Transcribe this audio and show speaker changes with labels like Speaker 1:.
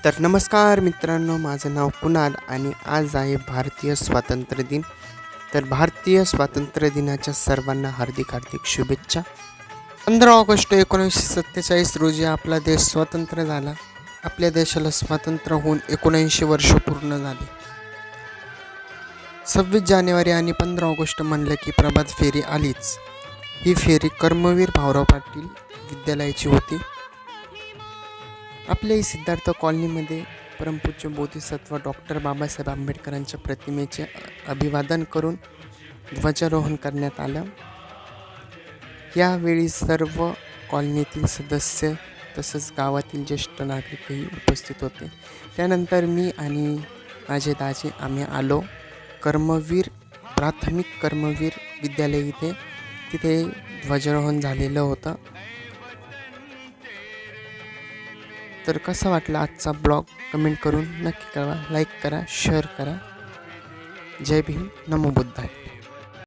Speaker 1: तर नमस्कार मित्रांनो, माझं नाव कुणाल आणि आज आहे भारतीय स्वातंत्र्य दिन. तर भारतीय स्वातंत्र्य दिनाच्या सर्वांना हार्दिक हार्दिक शुभेच्छा. 15 ऑगस्ट 1947 रोजी आपला देश स्वतंत्र झाला. आपल्या देशाला स्वातंत्र्य होऊन 79 वर्ष पूर्ण झाली. 26 जानेवारी आणि 15 ऑगस्ट म्हणलं की प्रभात फेरी आलीच. ही फेरी कर्मवीर भाऊराव पाटील विद्यालयाची होती. आपल्याही सिद्धार्थ कॉलनीमध्ये परमपूज्य बोधिसत्व डॉक्टर बाबासाहेब आंबेडकरांच्या प्रतिमेचे अभिवादन करून ध्वजारोहण करण्यात आलं. यावेळी सर्व कॉलनीतील सदस्य तसंच गावातील ज्येष्ठ नागरिकही उपस्थित होते. त्यानंतर मी आणि माझे दाजी आम्ही आलो प्राथमिक कर्मवीर विद्यालय तिथे ध्वजारोहण झालेलं होतं. तर कसा वाटला आजचा ब्लॉग कमेंट करून नक्की कळवा, लाईक करा, शेअर करा. जय भीम, नमो बुद्धाय.